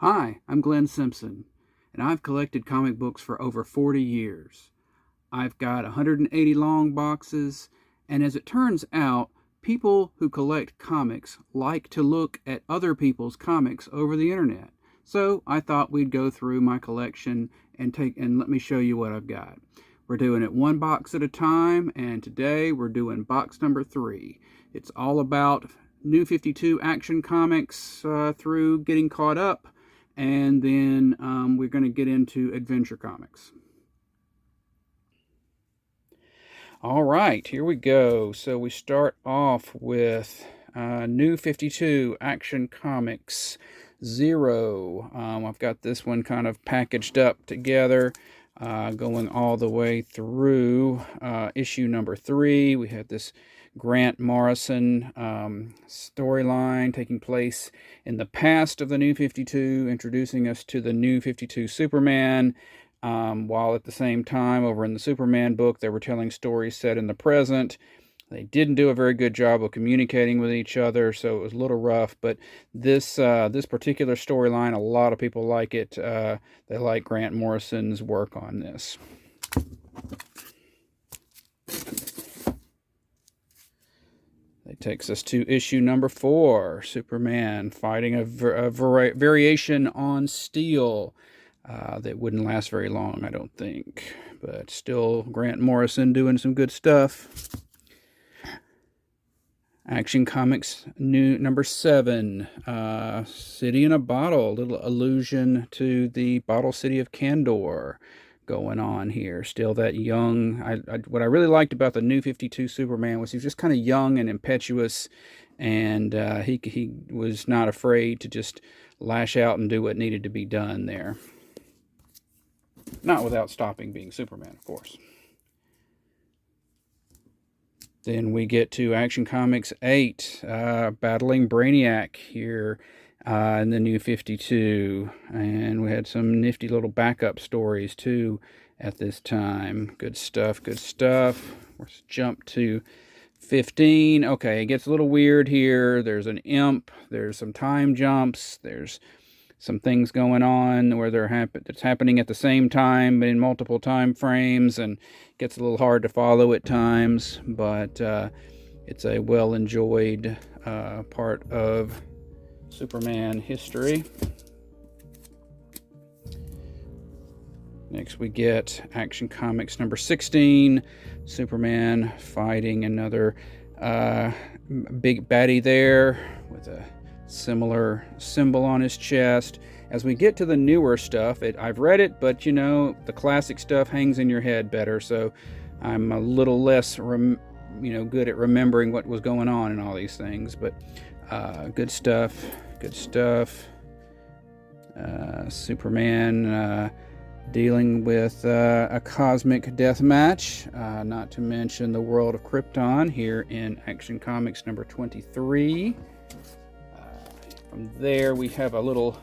Hi, I'm Glenn Simpson, and I've collected comic books for over 40 years. I've got 180 long boxes, and as it turns out, people who collect comics like to look at other people's comics over the internet. So I thought we'd go through my collection and let me show you what I've got. We're doing it one box at a time, and today we're doing box number 3. It's all about New 52 Action Comics through getting caught up, and then we're going to get into Adventure Comics. All right, here we go. So we start off with New 52 Action Comics 0. I've got this one kind of packaged up together, going all the way through issue number 3. We had this Grant Morrison storyline taking place in the past of the New 52, introducing us to the New 52 Superman, while at the same time over in the Superman book they were telling stories set in the present. They didn't do a very good job of communicating with each other, so it was a little rough, but this particular storyline, a lot of people like it. They like Grant Morrison's work on this. It takes us to issue number 4, Superman fighting a variation on Steel that wouldn't last very long, I don't think. But still, Grant Morrison doing some good stuff. Action Comics number 7, City in a Bottle, little allusion to the Bottle City of Kandor going on here. Still that young. What I really liked about the New 52 Superman was he was just kind of young and impetuous, and he was not afraid to just lash out and do what needed to be done there. Not without stopping being Superman, of course. Then we get to Action Comics 8, battling Brainiac here in the New 52. And we had some nifty little backup stories, too, at this time. Good stuff, good stuff. Let's jump to 15. Okay, it gets a little weird here. There's an imp. There's some time jumps. There's some things going on where it's happening at the same time, but in multiple time frames, and it gets a little hard to follow at times, but it's a well-enjoyed part of Superman history. Next we get Action Comics number 16, Superman fighting another big baddie there with a similar symbol on his chest. As we get to the newer stuff, I've read it, but you know, the classic stuff hangs in your head better, so I'm a little less good at remembering what was going on in all these things. But good stuff. Superman dealing with a cosmic death match, not to mention the world of Krypton here in Action Comics number 23. From there, we have a little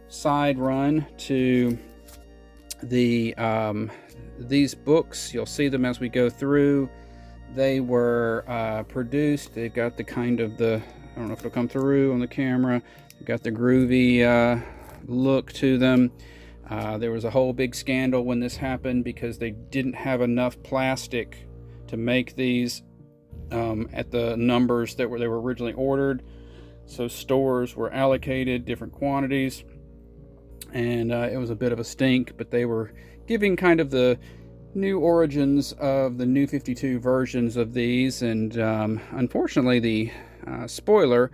side run to the these books. You'll see them as we go through. They were produced. They've got the kind of I don't know if it'll come through on the camera. They've got the groovy look to them. There was a whole big scandal when this happened because they didn't have enough plastic to make these at the numbers that they were originally ordered. So stores were allocated different quantities, and it was a bit of a stink, but they were giving kind of the new origins of the New 52 versions of these, and unfortunately the spoiler,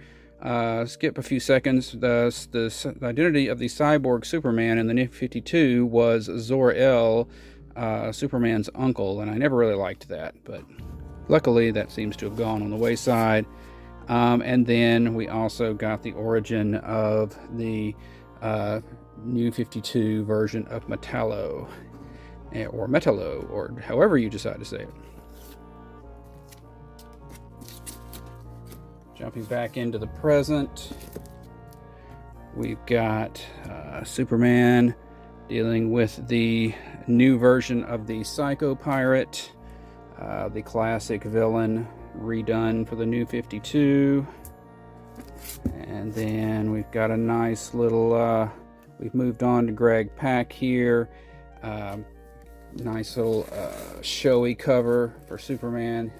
skip a few seconds, the identity of the cyborg Superman in the New 52 was Zor-El, Superman's uncle, and I never really liked that, but luckily that seems to have gone on the wayside. And then we also got the origin of the New 52 version of Metallo, or Metallo, or however you decide to say it. Jumping back into the present, we've got Superman dealing with the new version of the Psycho Pirate, the classic villain redone for the New 52. And then we've got a nice little, we've moved on to Greg Pak here. Nice little showy cover for Superman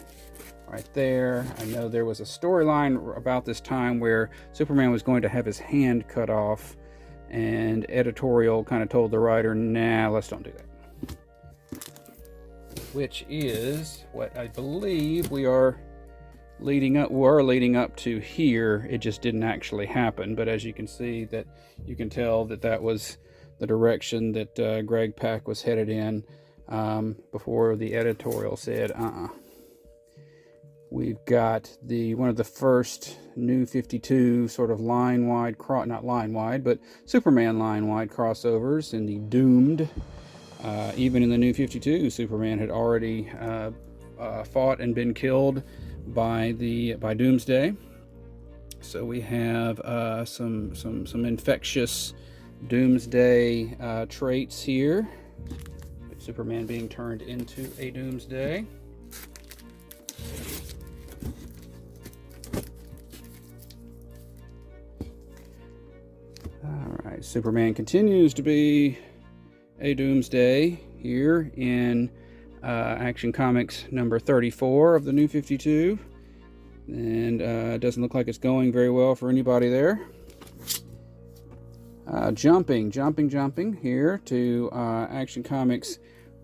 right there. I know there was a storyline about this time where Superman was going to have his hand cut off, and editorial kind of told the writer, nah, let's don't do that. Which is what I believe we are leading up to here. It just didn't actually happen, but as you can see, that you can tell that that was the direction that Greg Pak was headed in before the editorial said We've got one of the first New 52 sort of line-wide, not line-wide, but Superman line-wide crossovers in the Doomed. Even in the New 52, Superman had already fought and been killed by Doomsday. So we have some infectious Doomsday traits here. Superman being turned into a Doomsday. Alright, Superman continues to be a Doomsday here in Action Comics number 34 of the New 52. And it doesn't look like it's going very well for anybody there. Jumping here to Action Comics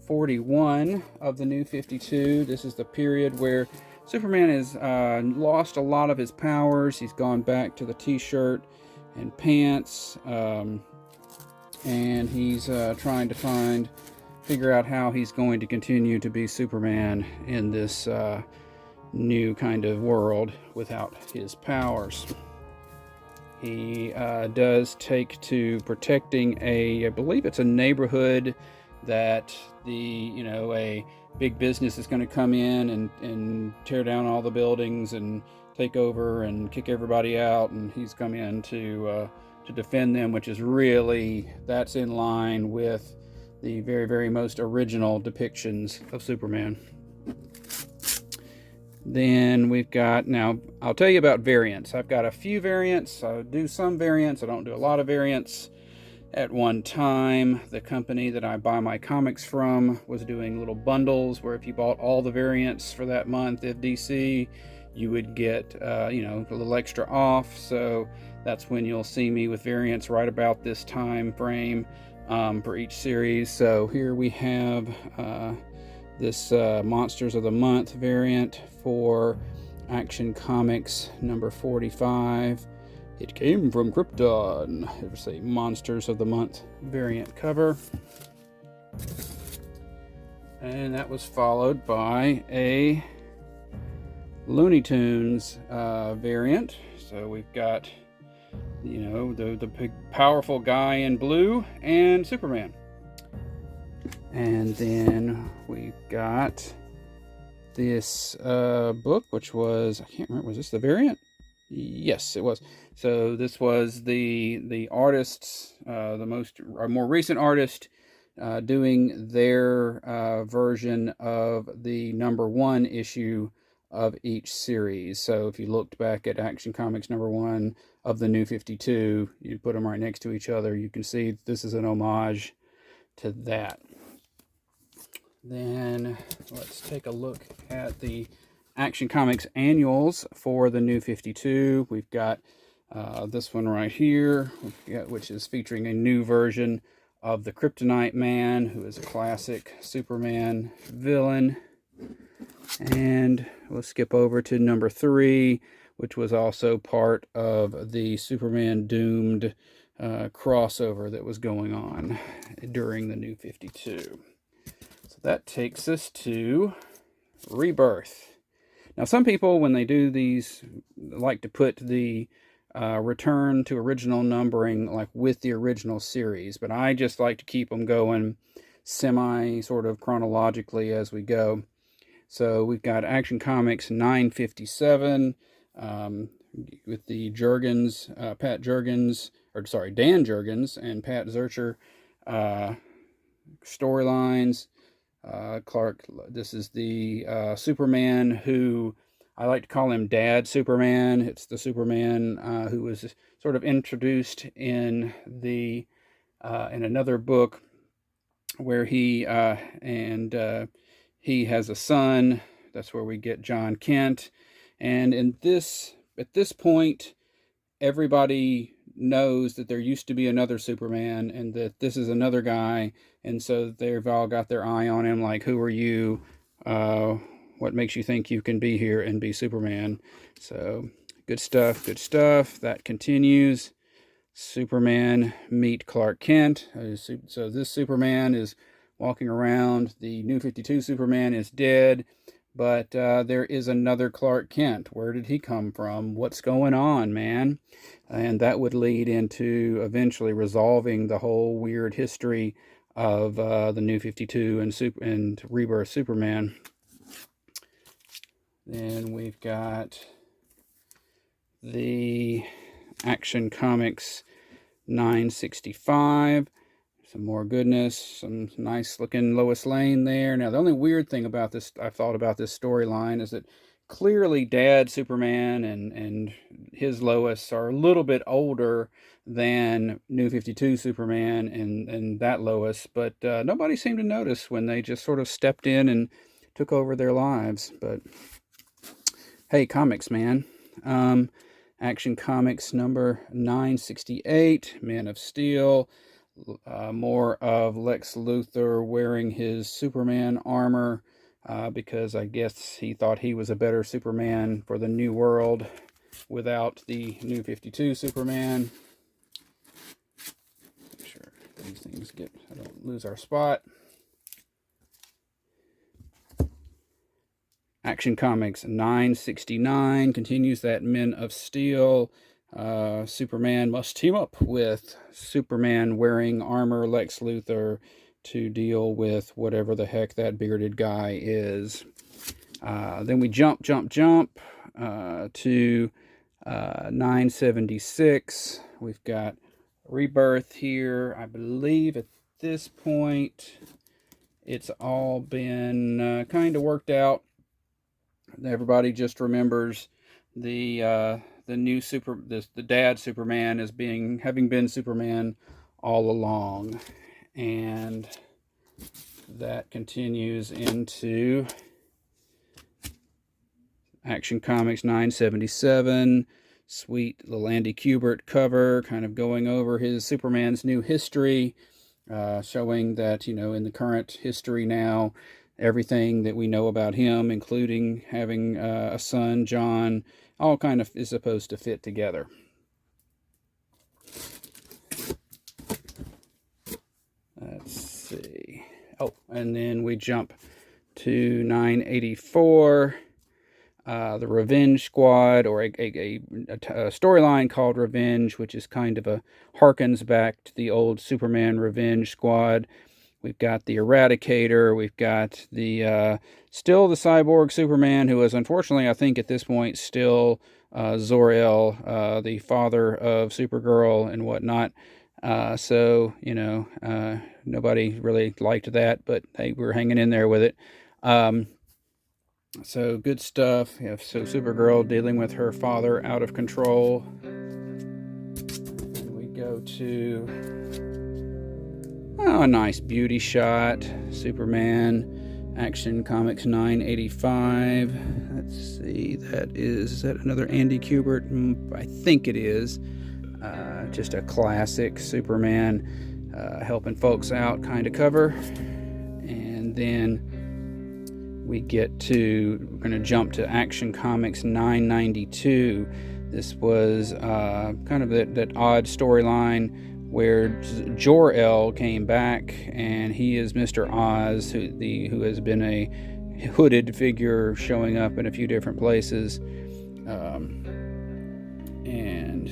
41 of the New 52. This is the period where Superman has lost a lot of his powers. He's gone back to the t-shirt and pants, and he's trying to figure out how he's going to continue to be Superman in this new kind of world without his powers. He does take to protecting I believe it's a neighborhood that a big business is going to come in and tear down all the buildings and take over and kick everybody out, and he's come in to defend them, which is that's in line with the very, very most original depictions of Superman. Then we've got, now I'll tell you about variants. I've got a few variants. I do some variants. I don't do a lot of variants. At one time, the company that I buy my comics from was doing little bundles where if you bought all the variants for that month of DC, you would get a little extra off. So that's when you'll see me with variants right about this time frame for each series. So here we have this Monsters of the Month variant for Action Comics number 45. It came from Krypton. It was a Monsters of the Month variant cover. And that was followed by a Looney Tunes variant. So we've got, the big powerful guy in blue and Superman. And then we've got this book, which was, I can't remember, was this the variant? Yes, it was. So this was the artists, more recent artist doing their version of the number 1 issue of each series. So if you looked back at Action Comics number 1 of the New 52, you put them right next to each other, you can see this is an homage to that. Then let's take a look at the Action Comics annuals for the New 52. We've got this one right here, which is featuring a new version of the Kryptonite Man, who is a classic Superman villain. And we'll skip over to number 3, which was also part of the Superman Doomed crossover that was going on during the New 52. So that takes us to Rebirth. Now, some people, when they do these, like to put the return to original numbering like with the original series, but I just like to keep them going sort of chronologically as we go. So we've got Action Comics 957 with the Dan Jurgens and Pat Zurcher storylines. Clark, this is the Superman who I like to call him Dad Superman. It's the Superman who was sort of introduced in the in another book where he has a son. That's where we get John Kent. And at this point, everybody knows that there used to be another Superman and that this is another guy. And so they've all got their eye on him, like, who are you? What makes you think you can be here and be Superman? So good stuff, good stuff. That continues. Superman meet Clark Kent. So this Superman is walking around. The New 52 Superman is dead, but there is another Clark Kent. Where did he come from? What's going on, man? And that would lead into eventually resolving the whole weird history of the New 52 and Rebirth Superman. Then we've got the Action Comics 965. Some more goodness, some nice looking Lois Lane there. Now, the only weird thing about this, I've thought about this storyline, is that clearly Dad Superman and his Lois are a little bit older than New 52 Superman and that Lois, but nobody seemed to notice when they just sort of stepped in and took over their lives. But hey, comics, man. Action Comics number 968, Man of Steel. More of Lex Luthor wearing his Superman armor because I guess he thought he was a better Superman for the new world without the New 52 Superman. Make sure these things I don't lose our spot. Action Comics 969 continues that Men of Steel. Superman must team up with Superman wearing armor Lex Luthor to deal with whatever the heck that bearded guy is. Then we jump to 976. We've got Rebirth here. I believe at this point it's all been kind of worked out. Everybody just remembers the Dad Superman as having been Superman all along, and that continues into Action Comics 977. Sweet little Andy Kubert cover, kind of going over his Superman's new history, showing that, in the current history now, everything that we know about him, including having a son, John, all kind of is supposed to fit together. Let's see. Oh, and then we jump to 984, the Revenge Squad, or a storyline called Revenge, which is kind of harkens back to the old Superman Revenge Squad. We've got the Eradicator. We've got the still the cyborg Superman, who is unfortunately, I think at this point, still Zor-El, the father of Supergirl and whatnot. So nobody really liked that, but hey, we're hanging in there with it. So good stuff. So Supergirl dealing with her father out of control. And we go to a nice beauty shot. Superman, Action Comics 985. Let's see, is that another Andy Kubert? I think it is. Just a classic Superman helping folks out kind of cover. And then we're going to jump to Action Comics 992. This was kind of that odd storyline where Jor-El came back, and he is Mr. Oz, who has been a hooded figure showing up in a few different places. And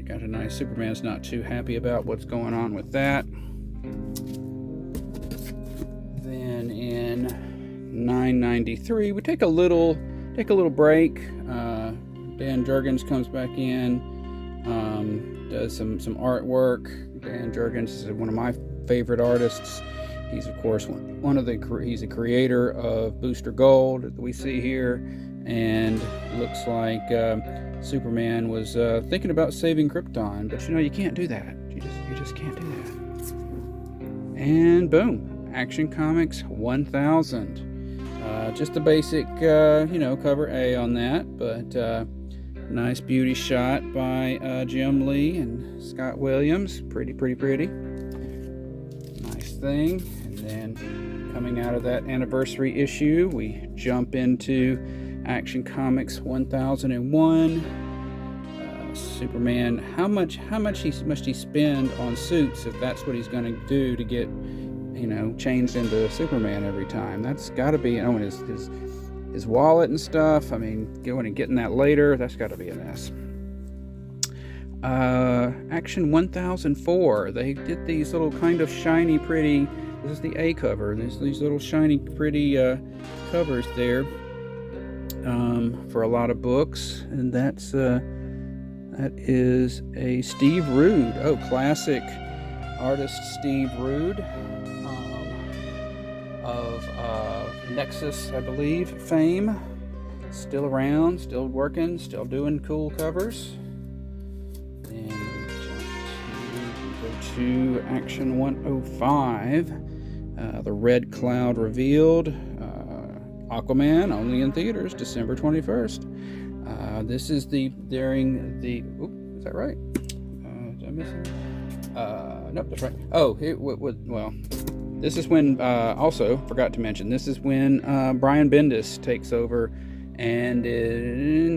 got a nice Superman's not too happy about what's going on with that. Then in 993, we take a little break. Dan Jurgens comes back in. Does some artwork. Dan Jurgens is one of my favorite artists. He's of course he's a creator of Booster Gold that we see here, and looks like Superman was thinking about saving Krypton, but you can't do that. You just can't do that. And boom, Action Comics 1000. Just a basic, cover A on that, but nice beauty shot by Jim Lee and Scott Williams. Pretty. Nice thing. And then coming out of that anniversary issue, we jump into Action Comics 1001. Superman. How much must he spend on suits if that's what he's going to do to get, changed into Superman every time? That's got to be, his wallet and stuff. I mean, going and getting that later, that's got to be a mess. Action 1004. They did these little kind of shiny, pretty. This is the A cover. There's these little shiny, pretty covers there for a lot of books, and that is a Steve Rude. Oh, classic artist Steve Rude of Nexus, I believe, fame. Still around, still working, still doing cool covers. And go to Action 105. The Red Cloud revealed. Aquaman, only in theaters, December 21st. This is during the, is that right? Did I miss it? Nope, that's right. Oh, this is when, also, forgot to mention, this is when Brian Bendis takes over, and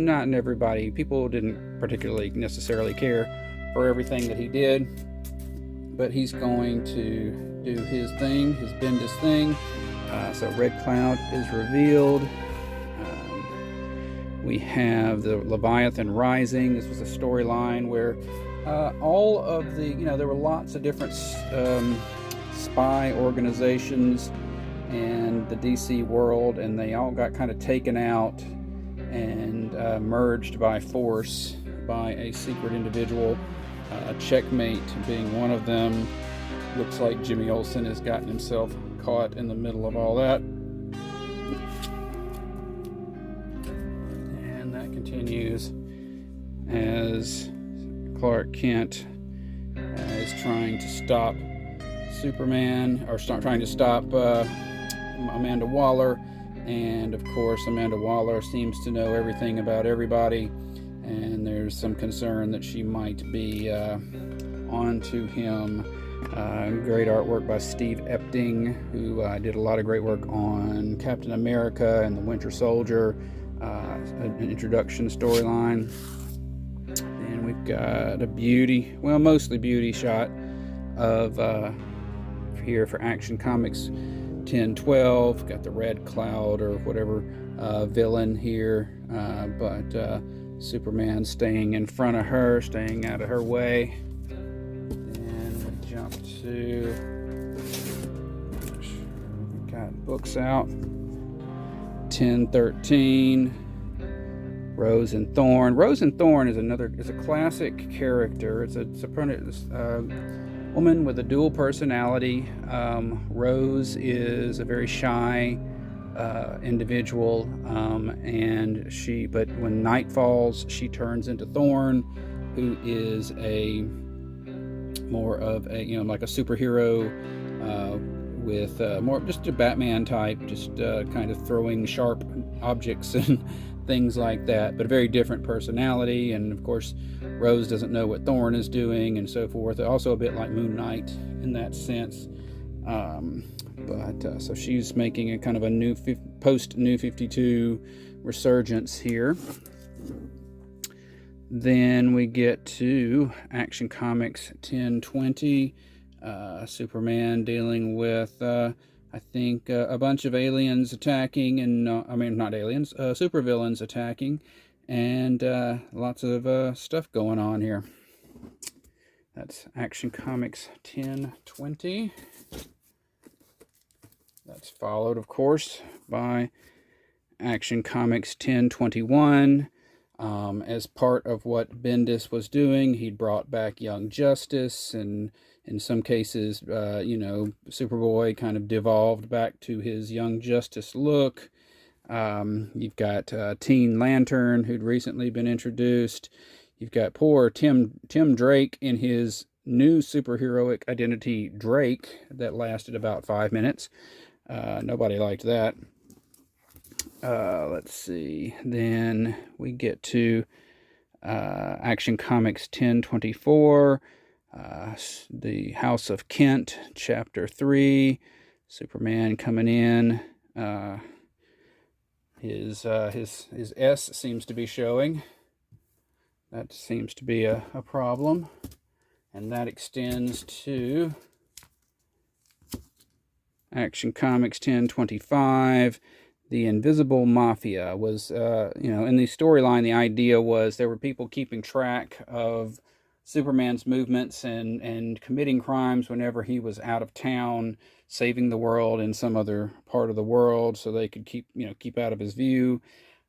not everybody, people didn't particularly necessarily care for everything that he did, but he's going to do his thing, his Bendis thing. So Red Cloud is revealed. We have the Leviathan Rising. This was a storyline where all of the, there were lots of different spy organizations in the DC world, and they all got kind of taken out and merged by force by a secret individual, Checkmate being one of them. Looks like Jimmy Olsen has gotten himself caught in the middle of all that. And that continues as Clark Kent is trying to stop Superman, or trying to stop Amanda Waller. And of course, Amanda Waller seems to know everything about everybody, and there's some concern that she might be onto him. Great artwork by Steve Epting, who did a lot of great work on Captain America and the Winter Soldier, an introduction storyline. And we've got a mostly beauty shot of here for Action Comics 1012. Got the Red Cloud or whatever villain here, but Superman staying in front of her, staying out of her way. Jump to, we've got books out. 1013, Rose and Thorn. Rose and Thorn is a classic character. It's a woman with a dual personality. Rose is a very shy individual, but when night falls, she turns into Thorn, who is more of a, like a superhero with more just a Batman type, just kind of throwing sharp objects and things like that, but a very different personality. And of course, Rose doesn't know what Thorn is doing and so forth. Also a bit like Moon Knight in that sense. So she's making a kind of a post-New 52 resurgence here. Then we get to Action Comics 1020, Superman dealing with, I think, a bunch of aliens attacking, and not aliens, supervillains attacking, and lots of stuff going on here. That's Action Comics 1020. That's followed, of course, by Action Comics 1021. As part of what Bendis was doing, he'd brought back Young Justice, and in some cases, Superboy kind of devolved back to his Young Justice look. You've got Teen Lantern, who'd recently been introduced. You've got poor Tim Drake in his new superheroic identity, Drake, that lasted about 5 minutes. Nobody liked that. Let's see. Then we get to Action Comics 1024, the House of Kent, Chapter 3. Superman coming in. His S seems to be showing. That seems to be a problem. And that extends to Action Comics 1025. The Invisible Mafia was, in the storyline, the idea was there were people keeping track of Superman's movements and committing crimes whenever he was out of town, saving the world in some other part of the world, so they could keep out of his view.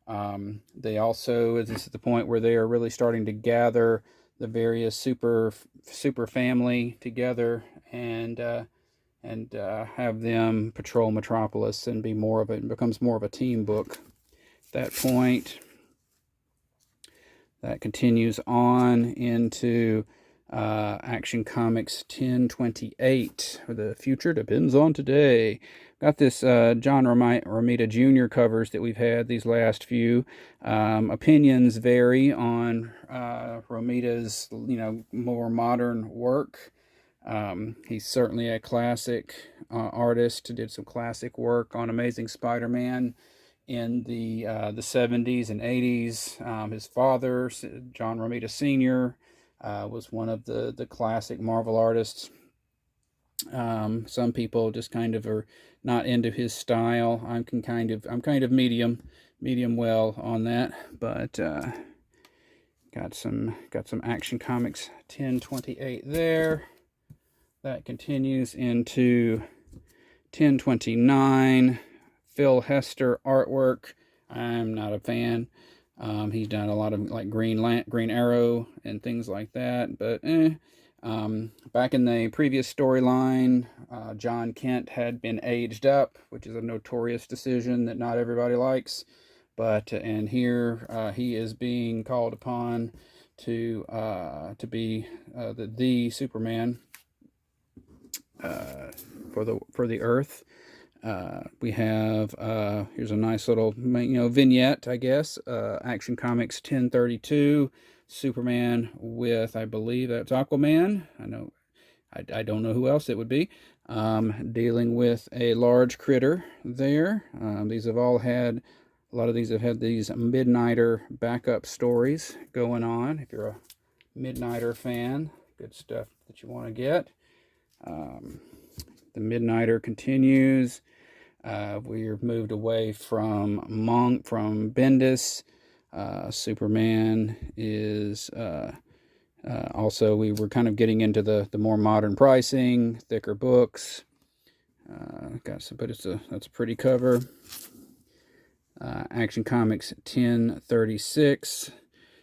They also, this is the point where they are really starting to gather the various super family together and have them patrol Metropolis and be more of it. Becomes more of a team book at that point. That continues on into Action Comics 1028. The future depends on today. Got this John Romita Jr. covers that we've had these last few. Opinions vary on Romita's more modern work. He's certainly a classic artist. Did some classic work on Amazing Spider-Man in the 70s and 80s. His father, John Romita Sr., was one of the classic Marvel artists. Some people just kind of are not into his style. I'm kind of medium well on that, but got some Action Comics 1028 there. That continues into 1029. Phil Hester artwork. I'm not a fan. He's done a lot of like Green Arrow and things like that, but back in the previous storyline, John Kent had been aged up, which is a notorious decision that not everybody likes. But and here he is being called upon to be the Superman for the Earth. We have here's a nice little vignette, I guess. Action Comics 1032, Superman with, I believe that's Aquaman. I don't know who else it would be. Dealing with a large critter there. A lot of these have had these Midnighter backup stories going on. If you're a Midnighter fan, good stuff that you want to get. The Midnighter continues. We're moved away from Bendis. Superman is also, we were kind of getting into the more modern pricing, thicker books. That's a pretty cover. Action Comics 1036,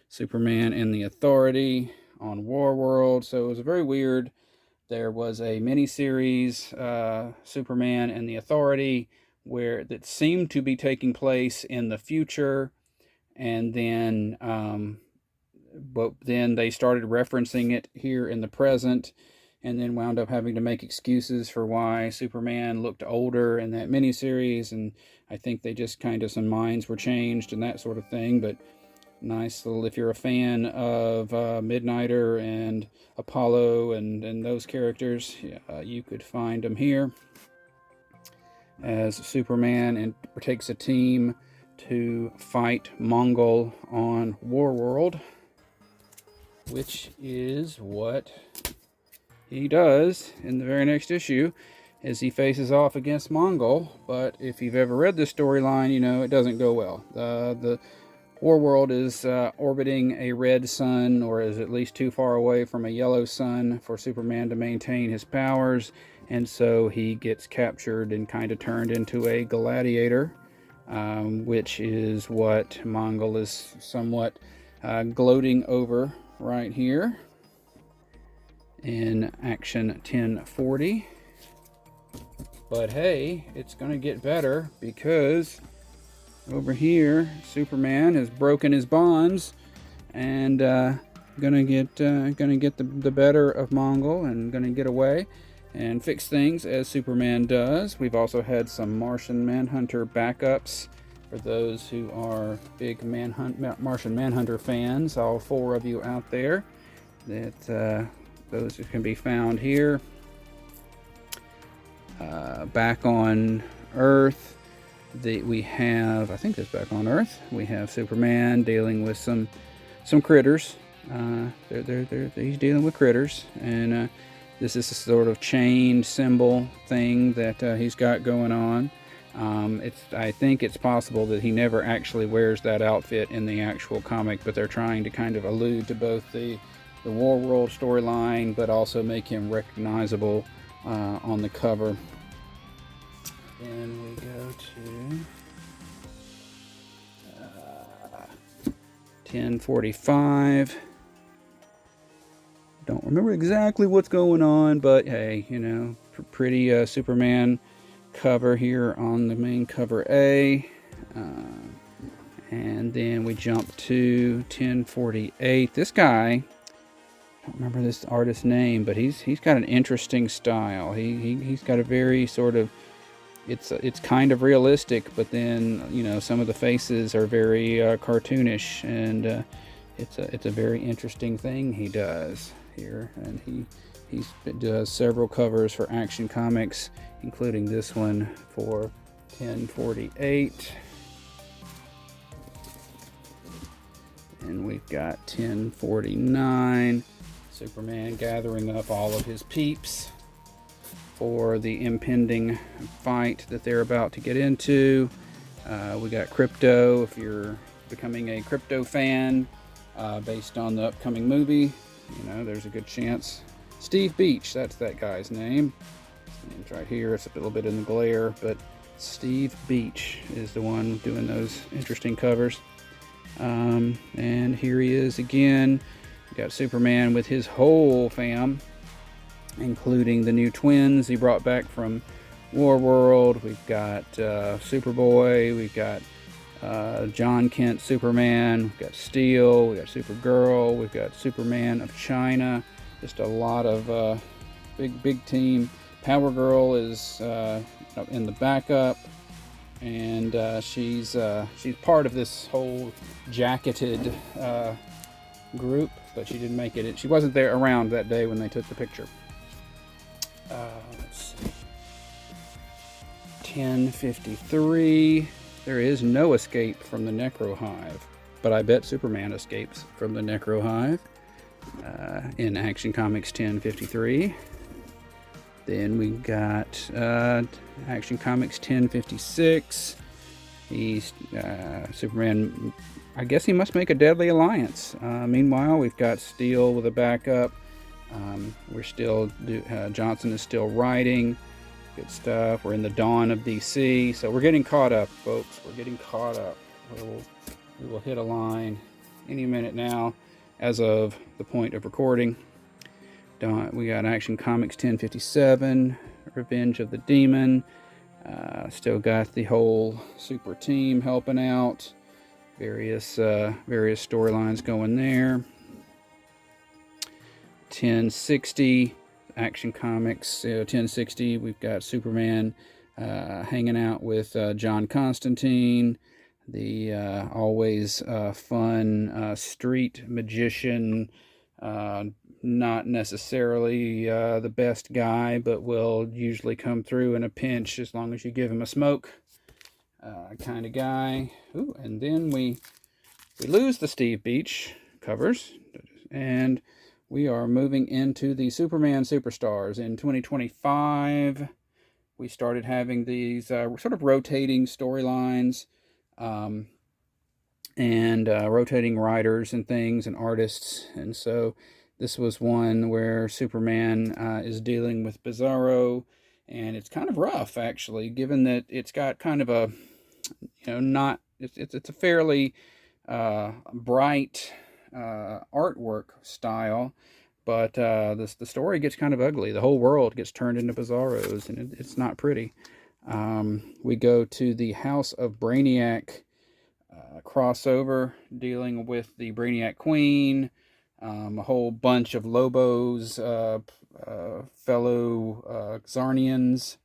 Superman and the Authority on Warworld. So it was a very weird. There was a miniseries, Superman and the Authority, that seemed to be taking place in the future, and then, but then they started referencing it here in the present, and then wound up having to make excuses for why Superman looked older in that miniseries, and I think they just some minds were changed and that sort of thing. But nice little, if you're a fan of Midnighter and Apollo and those characters, you could find them here. As Superman takes a team to fight Mongol on Warworld, which is what he does in the very next issue, as he faces off against Mongol. But if you've ever read this storyline, it doesn't go well. The Warworld is orbiting a red sun, or is at least too far away from a yellow sun for Superman to maintain his powers, and so he gets captured and kind of turned into a gladiator, which is what Mongol is somewhat gloating over right here in Action 1040. But hey, it's going to get better, because over here, Superman has broken his bonds and gonna get the better of Mongol and gonna get away and fix things as Superman does. We've also had some Martian Manhunter backups for those who are big Martian Manhunter fans. All 4 of you out there, that those can be found here. Back on Earth, we have, I think it's back on Earth, we have Superman dealing with some critters. He's dealing with critters, and this is a sort of chained symbol thing that he's got going on. I think it's possible that he never actually wears that outfit in the actual comic, but they're trying to kind of allude to both the War World storyline, but also make him recognizable on the cover. Then we go to 1045. Don't remember exactly what's going on, but hey, you know, pretty Superman cover here on the main cover A. And then we jump to 1048. This guy, I don't remember this artist's name, but he's got an interesting style. He's got a very sort of, it's kind of realistic, but then, you know, some of the faces are very cartoonish, and it's a very interesting thing he does here. And he does several covers for Action Comics, including this one for 1048. And we've got 1049, Superman gathering up all of his peeps for the impending fight that they're about to get into. We got Krypto, if you're becoming a Krypto fan, based on the upcoming movie, you know, there's a good chance. Steve Beach, that's that guy's name. His name's right here, it's a little bit in the glare, but Steve Beach is the one doing those interesting covers. And here he is again. We got Superman with his whole fam, including the new twins he brought back from War World. We've got Superboy, we've got John Kent Superman, we've got Steel, we've got Supergirl, we've got Superman of China. Just a lot of big team. Power Girl is in the backup, and she's part of this whole jacketed group, but she didn't make it. She wasn't there around that day when they took the picture. Let's see. 1053. There is no escape from the Necro Hive, but I bet Superman escapes from the Necro Hive in Action Comics 1053. Then we got Action Comics 1056. He's Superman. I guess he must make a deadly alliance. Meanwhile, we've got Steel with a backup. We're still Johnson is still writing. Good stuff. We're in the dawn of DC, so we're getting caught up, folks. We're getting caught up. We will hit a line any minute now, as of the point of recording. We got Action Comics 1057, Revenge of the Demon. Still got the whole super team helping out. Various storylines going there. 1060, Action Comics 1060. We've got Superman hanging out with John Constantine, the always fun street magician. Not necessarily the best guy, but will usually come through in a pinch as long as you give him a smoke kind of guy. Ooh, and then we lose the Steve Beach covers, and we are moving into the Superman Superstars. In 2025, we started having these sort of rotating storylines, and rotating writers and things and artists. And so this was one where Superman is dealing with Bizarro, and it's kind of rough, actually, given that it's got kind of a, it's a fairly bright artwork style, but the story gets kind of ugly. The whole world gets turned into Bizarros, and it's not pretty. We go to the House of Brainiac crossover dealing with the Brainiac Queen, a whole bunch of Lobos, fellow Xarnians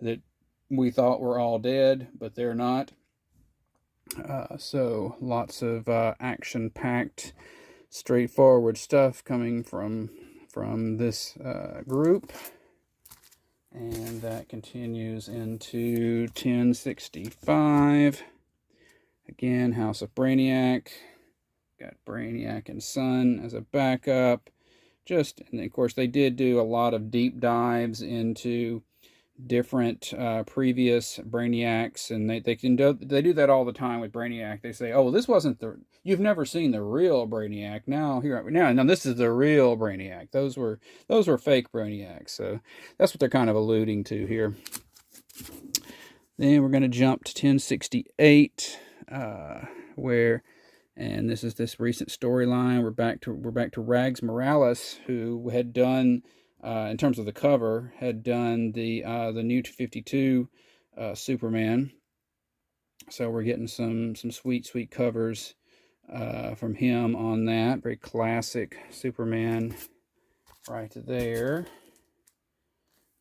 that we thought were all dead, but they're not. So lots of action-packed, straightforward stuff coming from this group. And that continues into 1065. Again, House of Brainiac. Got Brainiac and Sun as a backup. And of course, they did do a lot of deep dives into different previous Brainiacs, and they do that all the time with Brainiac. They say, "Oh, well, this wasn't you've never seen the real Brainiac. Now this is the real Brainiac. Those were fake Brainiacs." So that's what they're kind of alluding to here. Then we're going to jump to 1068, and this is this recent storyline. We're back to Rags Morales, who had done, in terms of the cover, had done the new 52 Superman. So we're getting some sweet covers from him on that. Very classic Superman right there.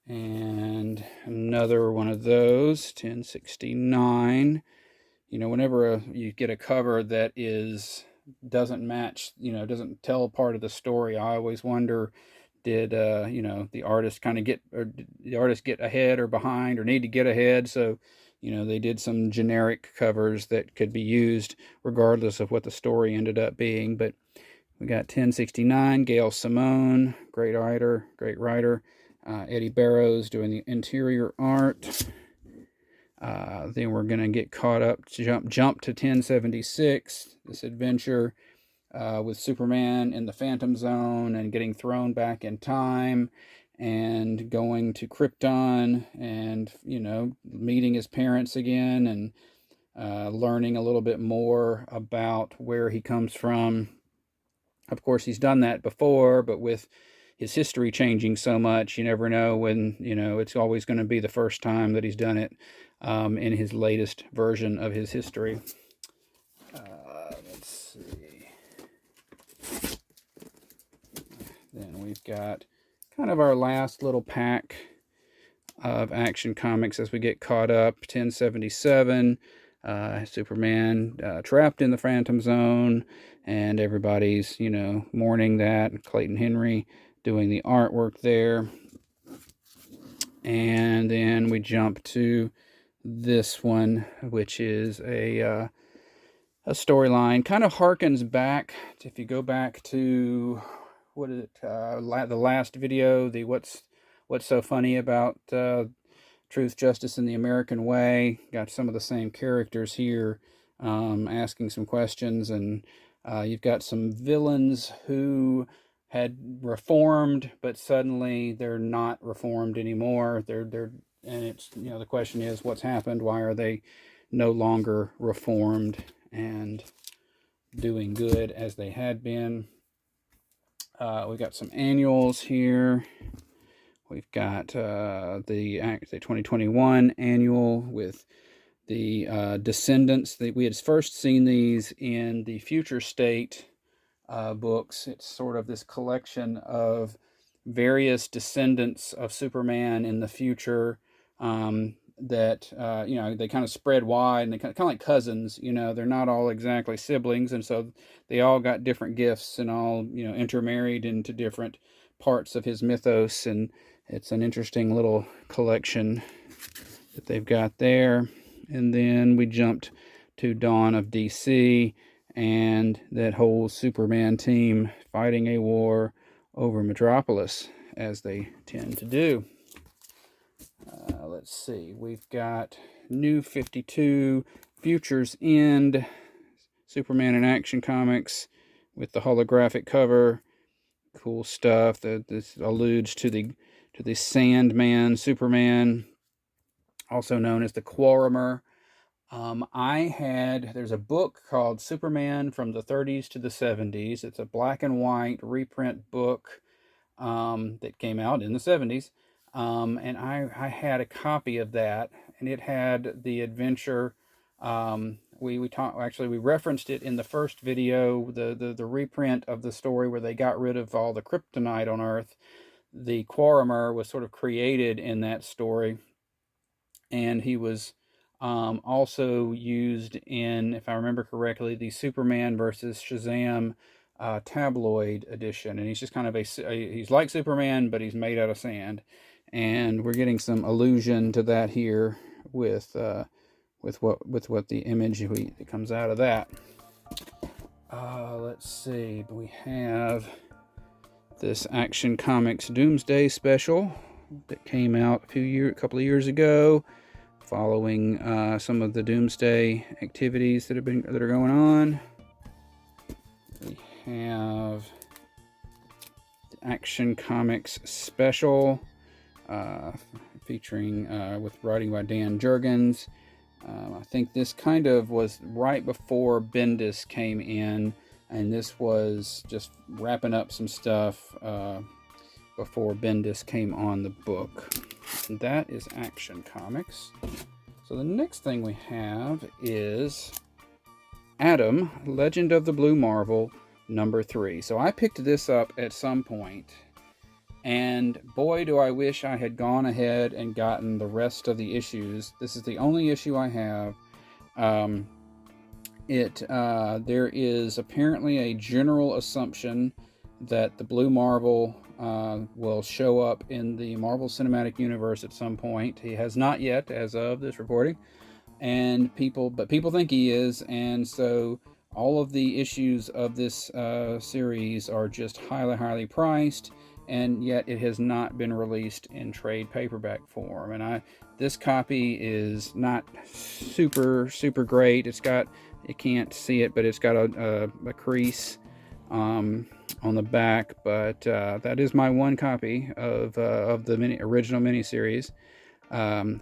And another one of those, 1069. You know, whenever you get a cover that doesn't match, doesn't tell part of the story, I always wonder, did the artist get ahead or behind, or need to get ahead? So, they did some generic covers that could be used regardless of what the story ended up being. But we got 1069, Gail Simone, great writer. Eddie Barrows doing the interior art. Then we're going to get caught up, jump to 1076, this adventure with Superman in the Phantom Zone and getting thrown back in time and going to Krypton and, meeting his parents again and learning a little bit more about where he comes from. Of course, he's done that before, but with his history changing so much, you never know when, it's always going to be the first time that he's done it in his latest version of his history. Let's see. Then we've got kind of our last little pack of Action Comics as we get caught up. 1077, Superman trapped in the Phantom Zone, and everybody's, mourning that. Clayton Henry doing the artwork there. And then we jump to this one, which is a storyline. Kind of harkens back, if you go back to, the last video, the what's so funny about Truth, Justice, and the American Way. Got some of the same characters here asking some questions, and you've got some villains who had reformed, but suddenly they're not reformed anymore. And it's, the question is, what's happened? Why are they no longer reformed and doing good as they had been? We've got some annuals here. We've got the 2021 annual with the Descendants. We had first seen these in the Future State books. It's sort of this collection of various descendants of Superman in the future that they kind of spread wide, and they kind of like cousins. They're not all exactly siblings, and so they all got different gifts and all intermarried into different parts of his mythos, and it's an interesting little collection that they've got there. And then we jumped to Dawn of DC and that whole Superman team fighting a war over Metropolis, as they tend to do. Let's see, we've got New 52, Futures End, Superman in Action Comics with the holographic cover. Cool stuff. This alludes to the Sandman Superman, also known as the Quarremer. There's a book called Superman from the 30s to the 70s. It's a black and white reprint book that came out in the 70s. And I had a copy of that, and it had the adventure we referenced it in the first video, the reprint of the story where they got rid of all the kryptonite on Earth. The Quarremer was sort of created in that story, and he was also used in, if I remember correctly, the Superman versus Shazam tabloid edition. And he's just kind of he's like Superman, but he's made out of sand. And we're getting some allusion to that here with what the image that comes out of that. Let's see. We have this Action Comics Doomsday special that came out a couple of years ago, following some of the Doomsday activities that are going on. We have the Action Comics special, featuring with writing by Dan Jurgens. I think this kind of was right before Bendis came in, and this was just wrapping up some stuff before Bendis came on the book. And that is Action Comics. So the next thing we have is Atom, Legend of the Blue Marvel, number 3. So I picked this up at some point, and boy, do I wish I had gone ahead and gotten the rest of the issues. This is the only issue I have. There is apparently a general assumption that the Blue Marvel will show up in the Marvel Cinematic Universe at some point. He has not yet, as of this recording, but people think he is, and so all of the issues of this series are just highly priced, and yet it has not been released in trade paperback form. And this copy is not super great. You can't see it, but it's got a crease on the back. But that is my one copy of the original miniseries,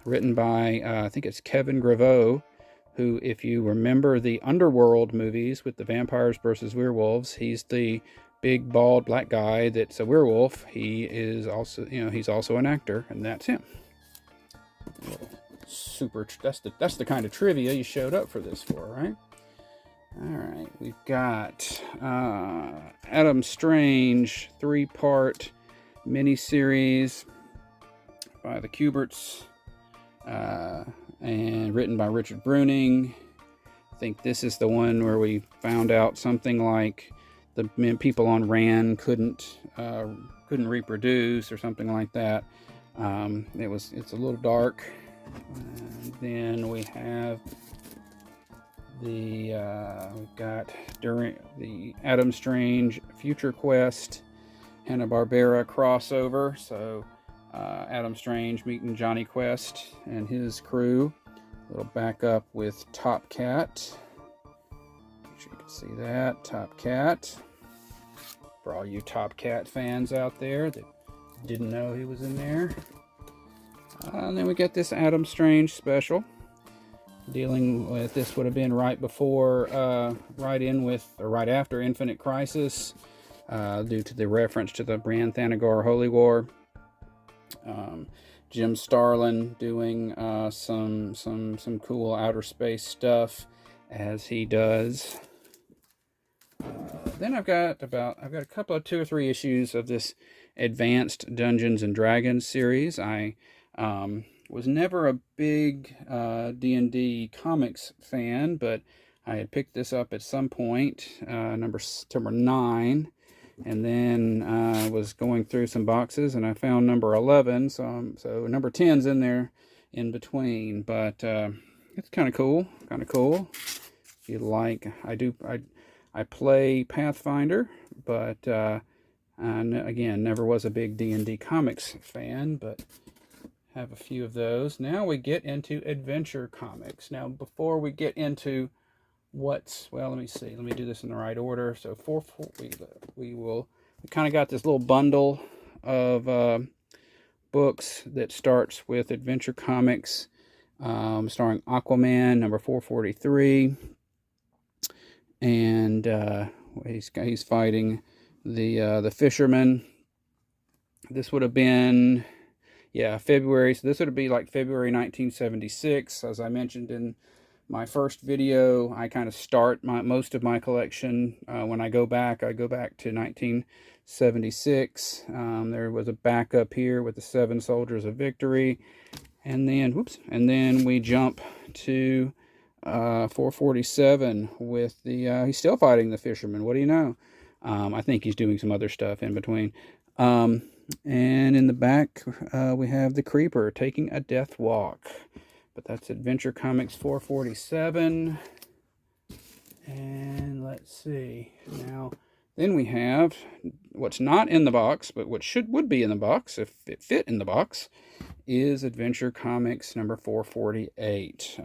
written by I think it's Kevin Graveau, who, if you remember the Underworld movies with the vampires versus werewolves, he's the big bald black guy that's a werewolf. He is also, he's also an actor, and that's him. That's the kind of trivia you showed up for this for, right? All right, we've got Adam Strange 3-part miniseries by the Kuberts, and written by Richard Bruning. I think this is the one where we found out something like the people on Ran couldn't reproduce or something like that. It's a little dark. And then we have we've got during the Adam Strange Future Quest Hanna-Barbera crossover. So Adam Strange meeting Johnny Quest and his crew. A little backup with Top Cat. Make sure you can see that. Top Cat. For all you Top Cat fans out there that didn't know he was in there. And then we get this Adam Strange special. Dealing with, this would have been right after Infinite Crisis, due to the reference to the Bran Thanagar Holy War. Jim Starlin doing some cool outer space stuff as he does. Then I've got a couple of 2 or 3 issues of this Advanced Dungeons and Dragons series. I was never a big D&D comics fan, but I had picked this up at some point, number 9, and then was going through some boxes, and I found number 11, so number 10's in there in between, but it's kind of cool. If you like, I play Pathfinder, but again, never was a big D&D comics fan, but have a few of those. Now we get into adventure comics. Now, before we get into let me see. Let me do this in the right order. So we kind of got this little bundle of books that starts with Adventure Comics, starring Aquaman, number 443, and he's fighting the fisherman. This would have been February. So this would be like February 1976, as I mentioned in my first video. I kind of start most of my collection. When I go back to 1976. There was a backup here with the 7 Soldiers of Victory. And then, and then we jump to 447 with the, he's still fighting the fisherman. What do you know? I think he's doing some other stuff in between. And in the back, we have the Creeper taking a death walk. But that's Adventure Comics 447. And let's see. Now, then we have what's not in the box, but what would be in the box, if it fit in the box, is Adventure Comics number 448.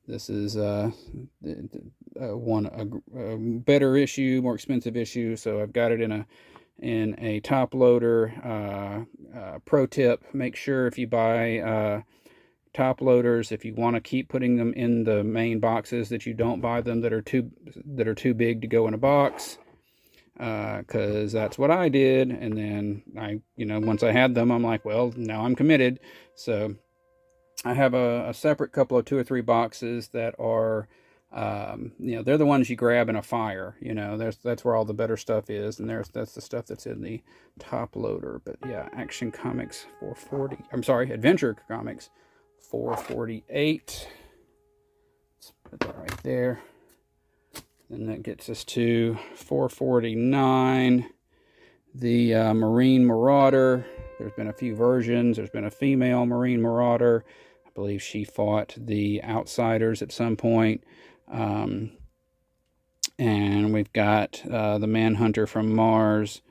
This is a better issue, more expensive issue, so I've got it in a top loader. Pro tip: make sure if you buy top loaders, if you want to keep putting them in the main boxes, that you don't buy them that are too big to go in a box, because that's what I did. And then once I had them, I'm like, well, now I'm committed. So I have a separate couple of 2 or 3 boxes that are they're the ones you grab in a fire. That's where all the better stuff is, and that's the stuff that's in the top loader. But yeah, Action Comics 440. I'm sorry, Adventure Comics 448. Let's put that right there. And that gets us to 449. The Marine Marauder. There's been a few versions. There's been a female Marine Marauder. I believe she fought the Outsiders at some point. And we've got the Manhunter from Mars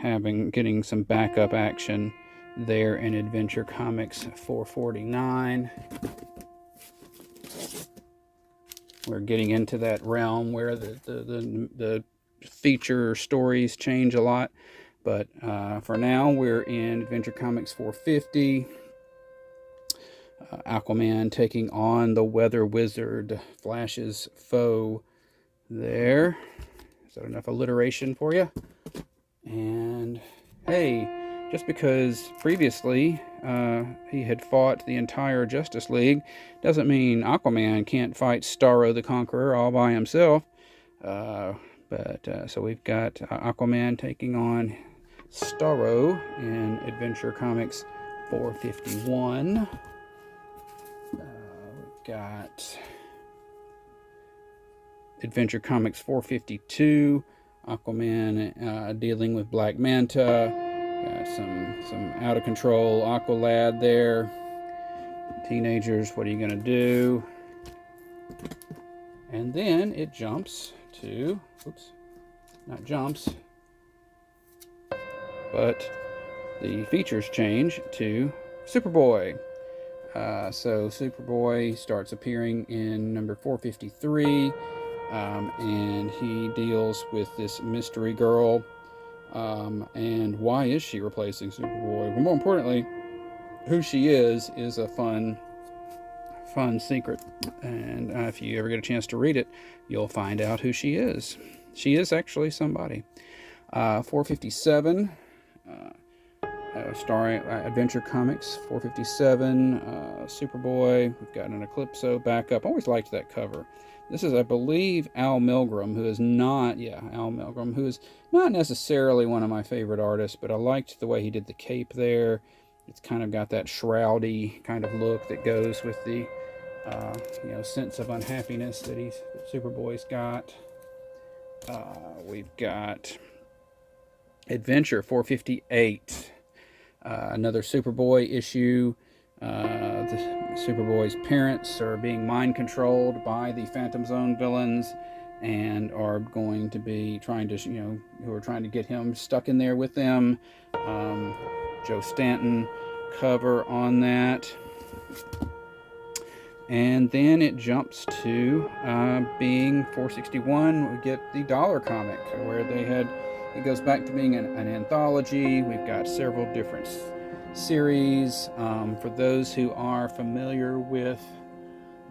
getting some backup action there in Adventure Comics 449. We're getting into that realm where the feature stories change a lot. But for now, we're in Adventure Comics 450. Aquaman taking on the Weather Wizard, Flash's foe there. Is that enough alliteration for you? And hey, just because previously he had fought the entire Justice League doesn't mean Aquaman can't fight Starro the Conqueror all by himself. So we've got Aquaman taking on Starro in Adventure Comics 451. We've got Adventure Comics 452. Aquaman dealing with Black Manta. Got some out of control Aqualad there. Teenagers, what are you gonna do? And then it jumps to, not jumps, but the features change to Superboy. So Superboy starts appearing in number 453, and he deals with this mystery girl. And why is she replacing Superboy? Well, more importantly, who she is a fun secret. And if you ever get a chance to read it, you'll find out who she is. She is actually somebody. 457, starring Adventure Comics 457, Superboy. We've got an Eclipso backup. I always liked that cover. This is, I believe, Al Milgrom, who is not necessarily one of my favorite artists, but I liked the way he did the cape there. It's kind of got that shroudy kind of look that goes with the sense of unhappiness that Superboy's got. We've got Adventure 458, another Superboy issue. Superboy's parents are being mind controlled by the Phantom Zone villains, and are going to be trying to, who are trying to get him stuck in there with them. Joe Stanton cover on that. And then it jumps to being 461. We get the Dollar comic, where it goes back to being an anthology. We've got several different series. For those who are familiar with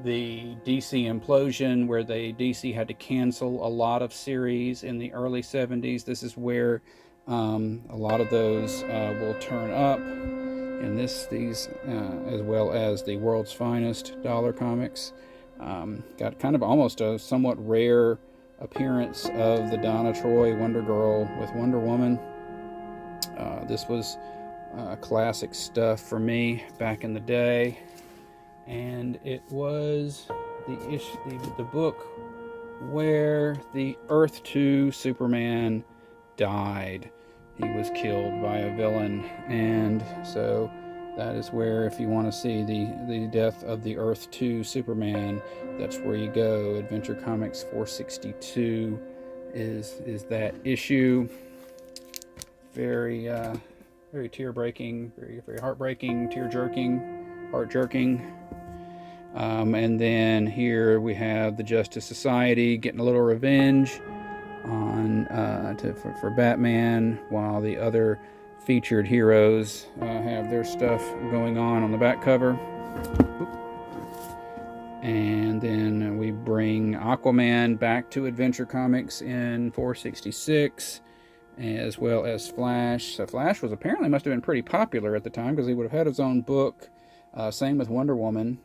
the DC implosion, where DC had to cancel a lot of series in the early 70s, this is where a lot of those will turn up. And these as well as the World's Finest Dollar comics. Got kind of almost a somewhat rare appearance of the Donna Troy Wonder Girl with Wonder Woman. This was classic stuff for me back in the day, and it was the book where the Earth 2 Superman died. He was killed by a villain, and so that is where, if you want to see the death of the Earth 2 Superman, that's where you go. Adventure Comics 462 is that issue. Very very tear-breaking, very heartbreaking, tear-jerking, heart-jerking. And then here we have the Justice Society getting a little revenge on for Batman, while the other featured heroes have their stuff going on the back cover. And then we bring Aquaman back to Adventure Comics in 466, as well as Flash. So Flash was apparently must have been pretty popular at the time, because he would have had his own book. Same with Wonder Woman.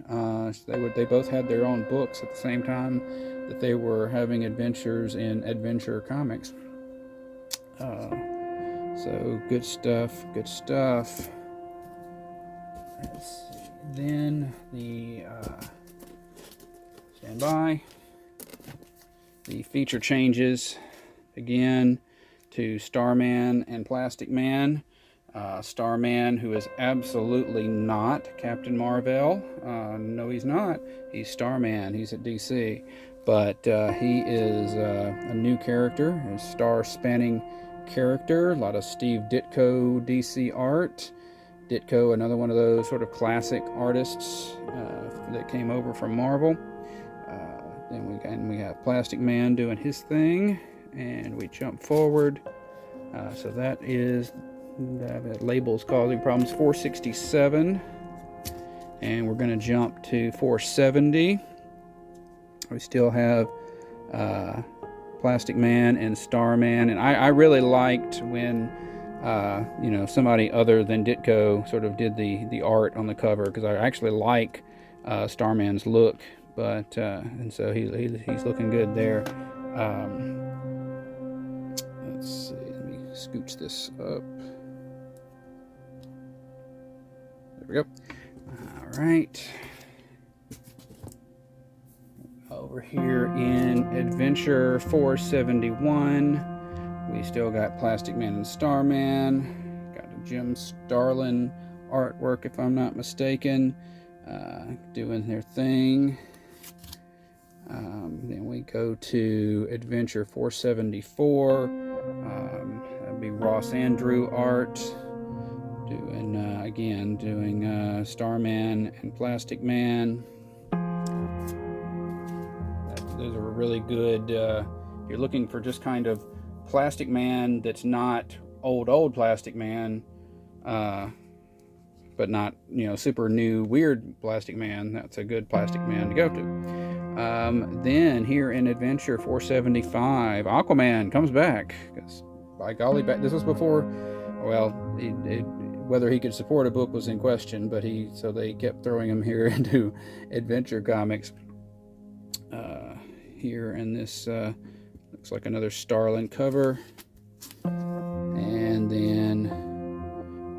They both had their own books at the same time that they were having adventures in Adventure Comics. So good stuff. Let's see. Then stand by. The feature changes again to Starman and Plastic Man. Starman, who is absolutely not Captain Marvel. No, he's not. He's Starman. He's at DC. But he is a new character, a star-spanning character. A lot of Steve Ditko DC art. Ditko, another one of those sort of classic artists that came over from Marvel. Then we have Plastic Man doing his thing. And we jump forward. So that is... that label's causing problems. 467, and we're going to jump to 470. We still have Plastic Man and Starman, and I really liked when somebody other than Ditko sort of did the art on the cover, because I actually like Starman's look, but and so he's looking good there. Let's see, let me scooch this up. There we go. All right. Over here in Adventure 471, we still got Plastic Man and Starman. Got a Jim Starlin artwork, if I'm not mistaken, doing their thing. Then we go to Adventure 474. That'd be Ross Andrew art. Doing Starman and Plastic Man. Those are really good. You're looking for just kind of Plastic Man that's not old Plastic Man, but not super new weird Plastic Man. That's a good Plastic Man to go to. Then here in Adventure 475, Aquaman comes back. Because by golly, this was before. Well, whether he could support a book was in question, but so they kept throwing him here into Adventure Comics. Here in this looks like another Starlin cover, and then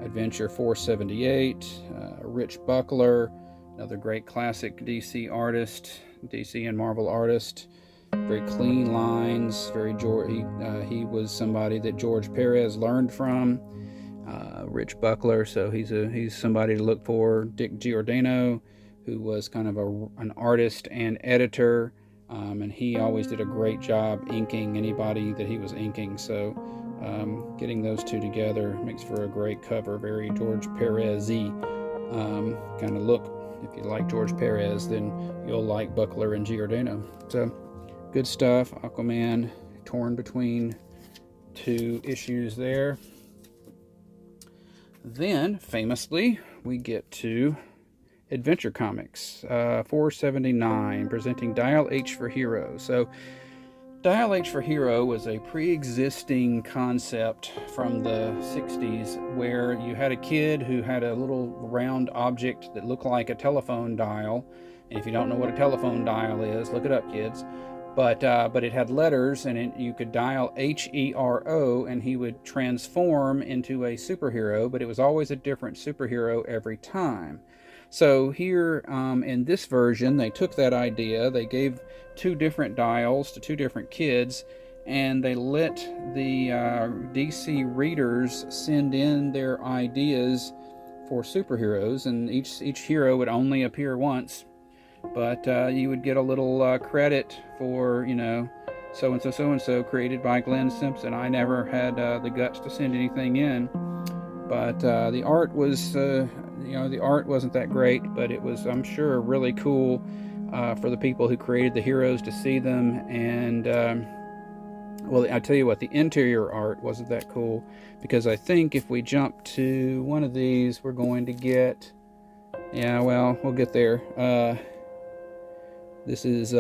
Adventure 478, Rich Buckler, another great classic DC artist, DC and Marvel artist. Very clean lines. He was somebody that George Perez learned from. Rich Buckler, so he's somebody to look for. Dick Giordano, who was kind of an artist and editor, and he always did a great job inking anybody that he was inking. So getting those two together makes for a great cover. Very George Perez-y kind of look. If you like George Perez, then you'll like Buckler and Giordano. So good stuff. Aquaman torn between two issues there. Then, famously, we get to Adventure Comics 479, presenting Dial H for Hero. So, Dial H for Hero was a pre-existing concept from the 60s, where you had a kid who had a little round object that looked like a telephone dial, And if you don't know what a telephone dial is, look it up, kids. But it had letters, and you could dial HERO, and he would transform into a superhero, but it was always a different superhero every time. So here in this version, they took that idea, they gave 2 different dials to 2 different kids, and they let the DC readers send in their ideas for superheroes, and each hero would only appear once. But you would get a little credit for, so-and-so created by Glenn Simpson. I never had the guts to send anything in. But the art was, the art wasn't that great, but it was, I'm sure, really cool for the people who created the heroes to see them. And, well, I tell you what, the interior art wasn't that cool, because I think if we jump to one of these, we're going to get, yeah, well, we'll get there. This is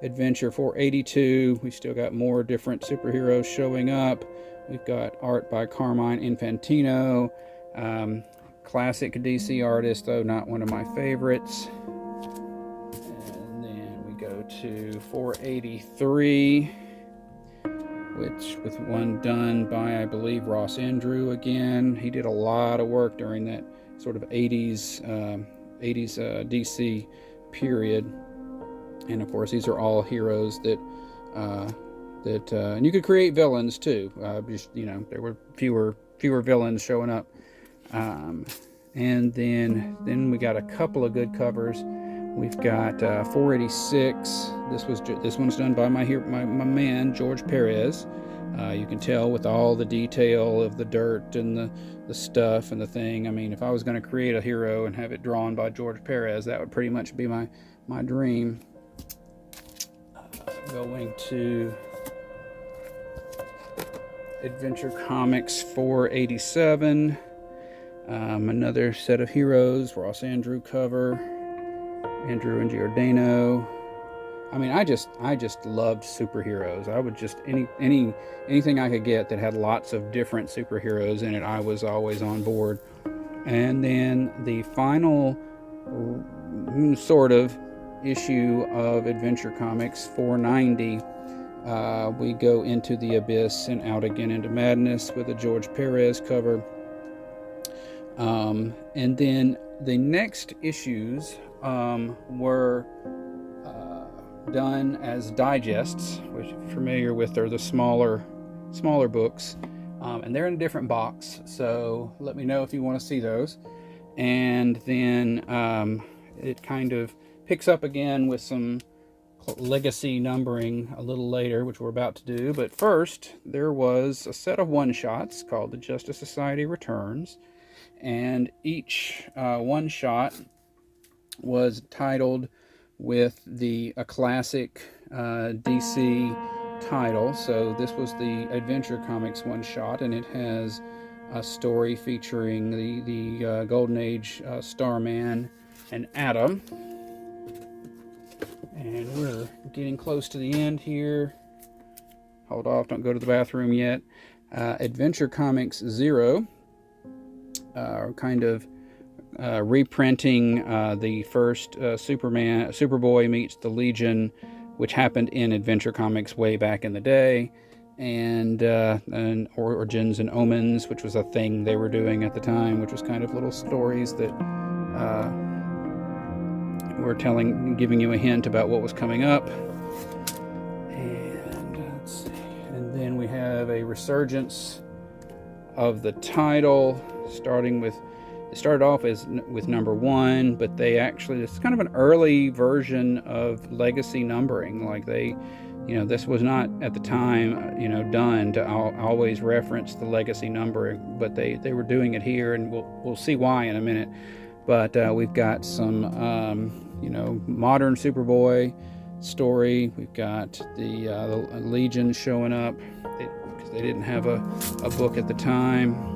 Adventure 482. We still got more different superheroes showing up. We've got art by Carmine Infantino. Classic DC artist, though not one of my favorites. And then we go to 483, which with one done by, I believe, Ross Andrew again. He did a lot of work during that sort of 80s DC period. And of course, these are all heroes that and you could create villains too. There were fewer villains showing up. And then we got a couple of good covers. We've got 486. This one's done by my man George Perez. You can tell with all the detail of the dirt and the stuff and the thing. I mean, if I was going to create a hero and have it drawn by George Perez, that would pretty much be my dream. Going to Adventure Comics 487. Another set of heroes. Ross Andrew cover. Andrew and Giordano. I mean, I just loved superheroes. I would just anything I could get that had lots of different superheroes in it, I was always on board. And then the final sort of issue of Adventure Comics 490, we go into the abyss and out again into madness with a George Perez cover. And then the next issues were done as digests, which you're familiar with, are the smaller books, and they're in a different box, so let me know if you want to see those. And then it kind of picks up again with some legacy numbering a little later, which we're about to do. But first, there was a set of one-shots called The Justice Society Returns, and each one-shot was titled with a classic DC title. So this was the Adventure Comics one-shot, and it has a story featuring the Golden Age Starman and Atom. And we're getting close to the end here. Hold off, don't go to the bathroom yet. Adventure Comics 0, kind of reprinting the first Superboy meets the Legion, which happened in Adventure Comics way back in the day, and Origins and Omens, which was a thing they were doing at the time, which was kind of little stories that were giving you a hint about what was coming up. And let's see. And then we have a resurgence of the title, it started off with number 1, but it's kind of an early version of legacy numbering. Like this was not at the time, done to always reference the legacy numbering, but they were doing it here, and we'll see why in a minute. But we've got some, modern Superboy story. We've got the Legion showing up because they didn't have a book at the time.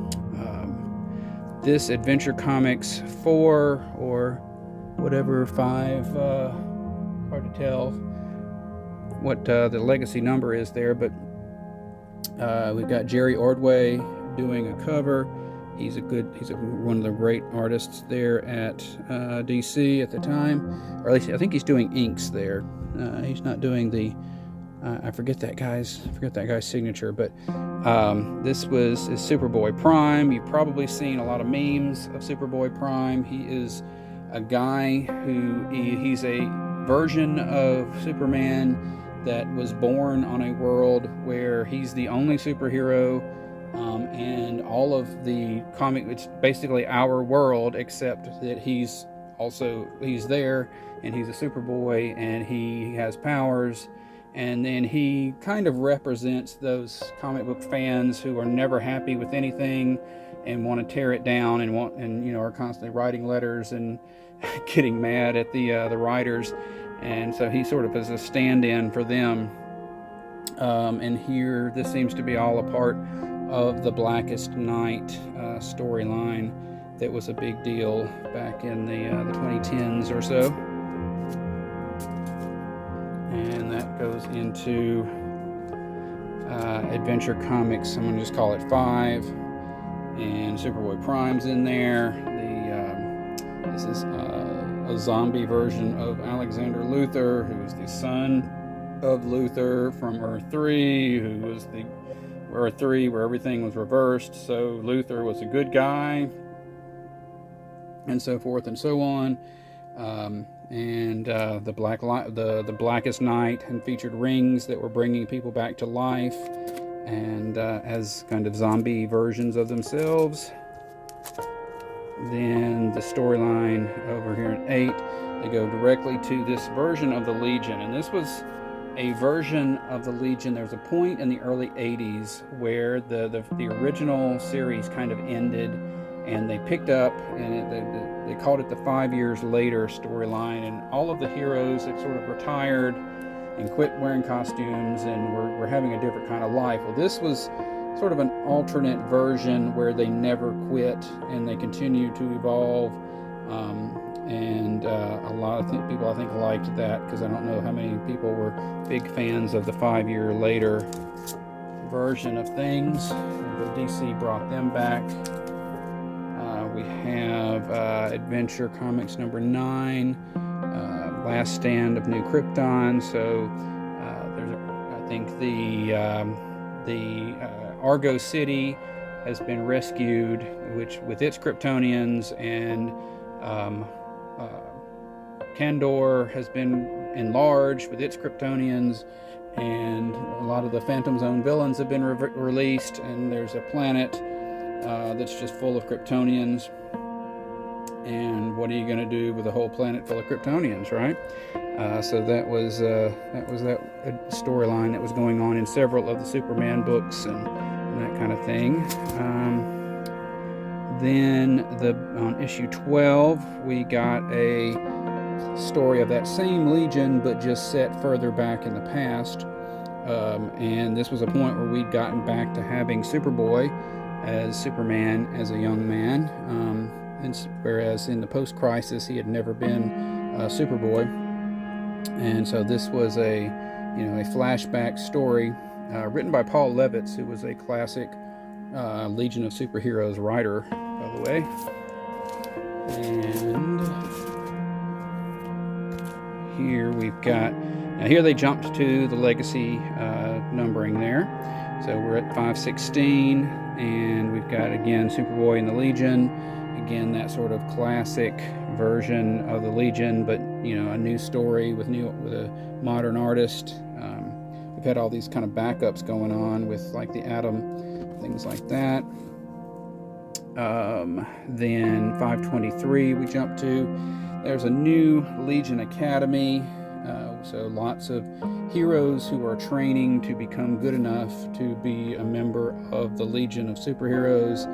This Adventure Comics 4 or whatever, 5, hard to tell what the legacy number is there, but we've got Jerry Ordway doing a cover. He's one of the great artists there at DC at the time, or at least I think he's doing inks there. He's not doing the I forget that guy's signature, but this was Superboy Prime. You've probably seen a lot of memes of Superboy Prime. He is a guy he's a version of Superman that was born on a world where he's the only superhero. And all of the comic, it's basically our world, except that he's there, and he's a Superboy, and he has powers, and then he kind of represents those comic book fans who are never happy with anything and want to tear it down and are constantly writing letters and getting mad at the writers, and so he sort of is a stand-in for them. And here, this seems to be all a part of the Blackest Night storyline that was a big deal back in the 2010s or so. And that goes into Adventure Comics. I'm going to just call it 5. And Superboy Prime's in there. This is a zombie version of Alexander Luthor, who is the son of Luthor from Earth 3, who was the Earth 3 where everything was reversed, so Luthor was a good guy, and so forth and so on. The Blackest Night and featured rings that were bringing people back to life and as kind of zombie versions of themselves. Then the storyline over here at 8, they go directly to this version of the Legion, and this was a version of the Legion. There was a point in the early 80s where the original series kind of ended, and they picked up, and they called it the 5 years later storyline, and all of the heroes had sort of retired and quit wearing costumes and were having a different kind of life. Well, this was sort of an alternate version where they never quit and they continue to evolve. And a lot of people, I think, liked that, because I don't know how many people were big fans of the 5 year later version of things. But DC brought them back. We have Adventure Comics number 9, Last Stand of New Krypton. So there's, I think, the Argo City has been rescued, which with its Kryptonians, and Kandor has been enlarged with its Kryptonians, and a lot of the Phantom Zone villains have been released, and there's a planet that's just full of Kryptonians. And what are you going to do with a whole planet full of Kryptonians, right? So that was that storyline that was going on in several of the Superman books and that kind of thing. Then on issue 12, we got a story of that same Legion, but just set further back in the past. And this was a point where we'd gotten back to having Superboy as Superman as a young man, whereas in the post-crisis he had never been Superboy. And so this was a flashback story written by Paul Levitz, who was a classic Legion of Superheroes writer, by the way. And here we've got, now here they jumped to the legacy numbering there. So we're at 516, and we've got again Superboy and the Legion. Again, that sort of classic version of the Legion, but a new story with a modern artist. We've had all these kind of backups going on with like the Atom, things like that. Then 523 we jump to. There's a new Legion Academy. So lots of heroes who are training to become good enough to be a member of the Legion of Superheroes,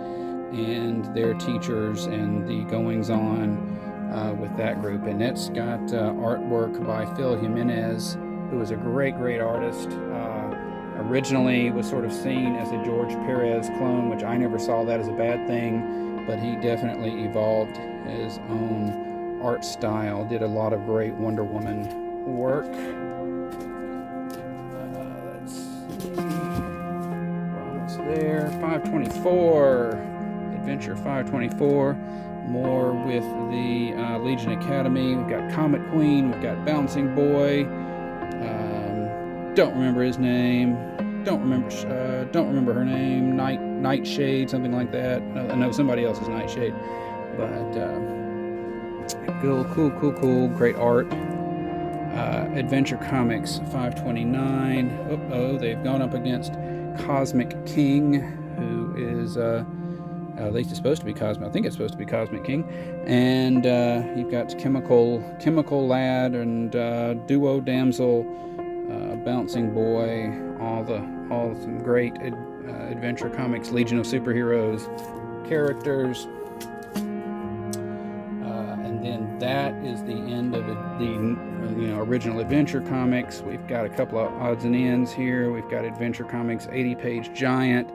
and their teachers and the goings-on with that group. And it's got artwork by Phil Jimenez, who is a great artist. Originally was sort of seen as a George Perez clone, which I never saw that as a bad thing, but he definitely evolved his own art style, did a lot of great Wonder Woman work. Let's see. We're almost there. 524. Adventure 524. More with the Legion Academy. We've got Comet Queen. We've got Bouncing Boy. Don't remember his name. Don't remember her name. Nightshade, something like that. I know somebody else's Nightshade. But cool. Great art. Adventure Comics 529. Oh, they've gone up against Cosmic King, who is at least it's supposed to be Cosmic. I think it's supposed to be Cosmic King. And you've got Chemical Lad and Duo Damsel, Bouncing Boy, all some great Adventure Comics Legion of Superheroes characters. And then that is the end of the original Adventure Comics. We've got a couple of odds and ends here. We've got Adventure Comics 80-page giant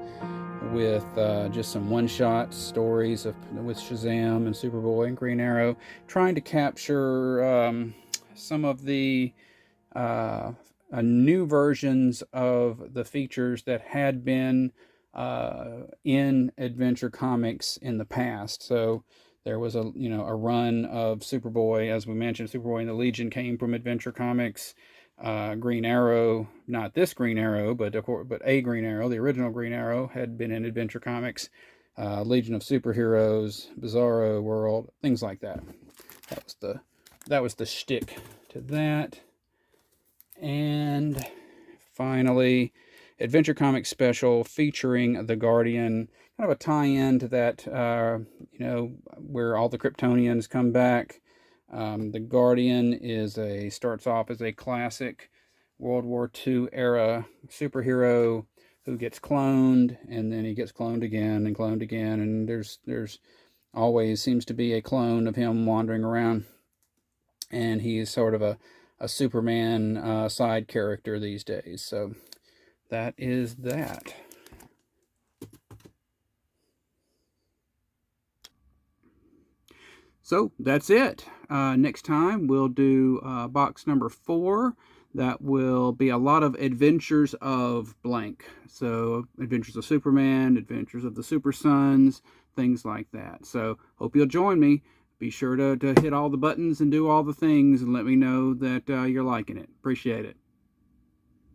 with just some one-shot stories with Shazam and Superboy and Green Arrow, trying to capture some of the new versions of the features that had been in Adventure Comics in the past. So there was a run of Superboy, as we mentioned. Superboy and the Legion came from Adventure Comics. Green Arrow, not this Green Arrow, but a Green Arrow, the original Green Arrow, had been in Adventure Comics. Legion of Superheroes, Bizarro World, things like that. That was the shtick to that. And finally, Adventure Comics Special featuring the Guardian, kind of a tie-in to that, where all the Kryptonians come back. The Guardian starts off as a classic World War II era superhero who gets cloned, and then he gets cloned again, and there's always seems to be a clone of him wandering around, and he is sort of a Superman side character these days. So that is that. So that's it. Next time we'll do box number 4. That will be a lot of Adventures of blank. So Adventures of Superman, Adventures of the Super Sons, things like that. So hope you'll join me. Be sure to hit all the buttons and do all the things and let me know that you're liking it. Appreciate it.